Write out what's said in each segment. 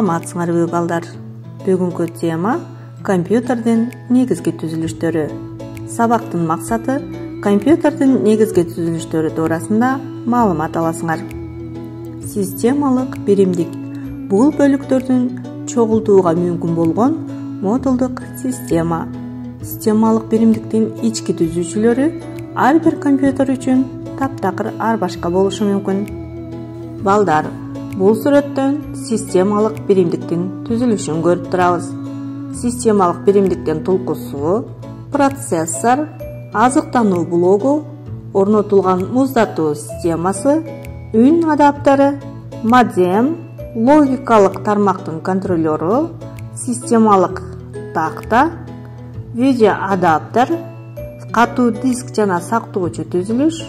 Саламатсыңарбы балдар? Бүгүнкү тема компьютердин негизги түзүлүштөрү. Сабактын максаты компьютердин негизги түзүлүштөрү туурасында маалымат аласыңар. Системалык биримдик бул бөлүктөрдүн чогултууга мүмкүн болгон модулдук система. Системалык биримдиктин ички түзүүчүлөрү ар бир компьютер үчүн таптакыр ар башка болушу мүмкүн. Балдар, бул сүрөттөн системалык биримдиктин түзүлүшүн көрүп турабыз. Системалык биримдиктин тулкусу, процессор, азыктануу блогу, орнотулган муздатуу системасы, үн адаптеры, модем, логикалык тармактын контроллеру, системалык такта, видеоадаптер, катуу диск жана сактоочу түзүлүш,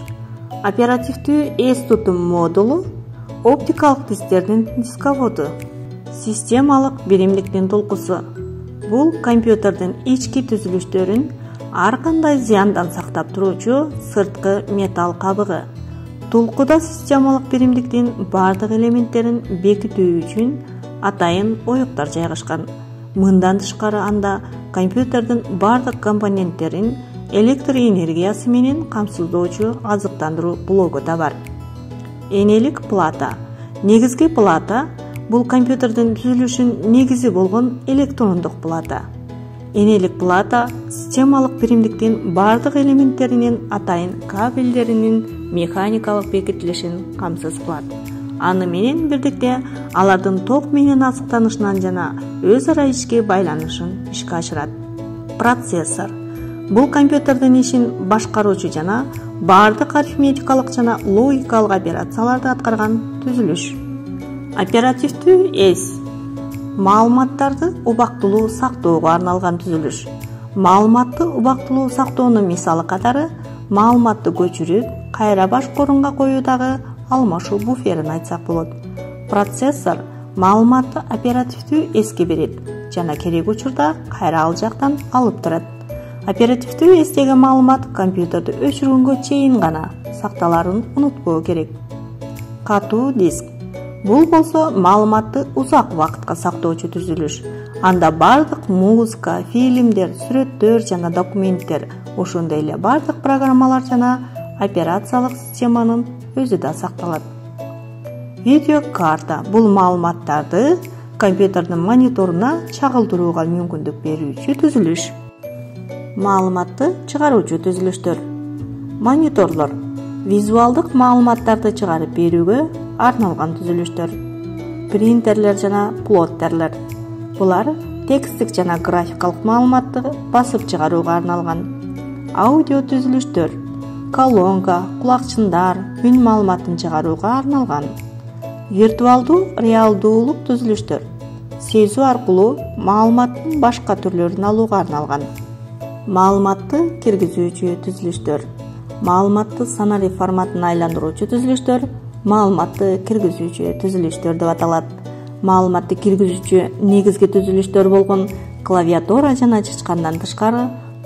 оперативдүү эс тутум модулу, оптикалык дисктердин дисководу. Системалык биримдиктин тулкусу. Бул компьютердин ички түзүлүштөрүн ар кандай зыяндан сактап туруучу сырткы металл кабыгы. Тулкуда системалык биримдиктин бардык элементтерин бекитүү үчүн атайын оюктар жайгашкан. Мындан тышкары анда компьютердин бардык компоненттерин электр энергиясы менен камсыздоочу азыктандыруу блогу да бар. Энелик плата. Негизги плата бул компьютердин түзүлүшүнүн негизи болгон электрондук плата. Энелик плата системалык биримдиктин бардык элементтеринин атайын кабелдеринин механикалык бекитилишин камсыз кылат. Аны менен бирдикте алардын ток менен азыктанышынан жана өз ара ички байланышын ишке ашырат. Процессор. Бул компьютердин ишин башкаруучу жана бардык арифметикалык жана логикалык операцияларды аткарган түзүлүш. Оперативдүү эс. Маалыматтарды убактылуу сактоого арналган түзүлүш. Маалыматты убактылуу сактоонун мисалы катары маалыматты көчүрүп, кайра башка орунга коюудагы алмашуу буферин айтсак болот. Процессор маалыматты оперативдүү эске берет жана керек учурда кайра ал жактан алып турат. Оперативдүү эстеги маалымат компьютерди өчүргөнгө чейин гана сакталарын унутпоо керек. Катуу диск. Бул болсо маалыматты узак убакытка сактоочу түзүлүш. Анда бардык музыка, фильмдер, сүрөттөр жана документтер, ошондой эле бардык программалар жана операциялык системанын өзү да сакталат. Видеокарта. Бул маалыматтарды компьютердин мониторуна чагылдырууга мүмкүндүк берүүчү түзүлүш. Маалыматты чыгаруучу түзүлүштөр. Мониторлор. Визуалдык маалыматтарды чыгарып берүүгө арналган түзүлүштөр. Принтерлер жана плоттерлер. Булар текстик жана графикалык маалыматты басып чыгарууга арналган. Аудио түзүлүштөр. Колонка, кулакчындар, үн маалыматын чыгарууга арналган. Виртуалдуу реалдуулук түзүлүштөр. Сезүү аркылуу маалыматтын башка түрлөрүн алууга арналган. Маалыматты киргизүүчү түзүлүштөр. Маалыматты сценарий форматына айландыруучу түзүлүштөр маалыматты киргизүүчү түзүлүштөр деп аталат. Маалыматты киргизүүчү негизги түзүлүштөр болгон клавиатура жана чычкандан тышкары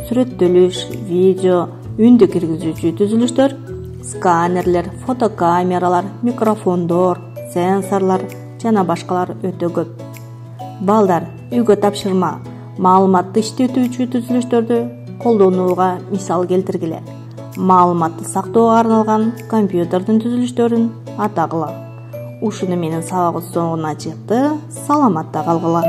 сүрөттөлүш, видео, үндү киргизүүчү түзүлүштөр, сканерлер, фотокамералар, микрофондор, сенсорлор жана башкалар өтө көп. Балдар, үйгө тапшырма. Маалыматты иштетүүчү түзүлүштөрдү колдонууга мисал келтиргиле. Маалыматты сактоого арналган компьютердин түзүлүштөрүн атагыла. Ушуну менен сабагыбыз соңуна чыкты. Саламатта калгыла.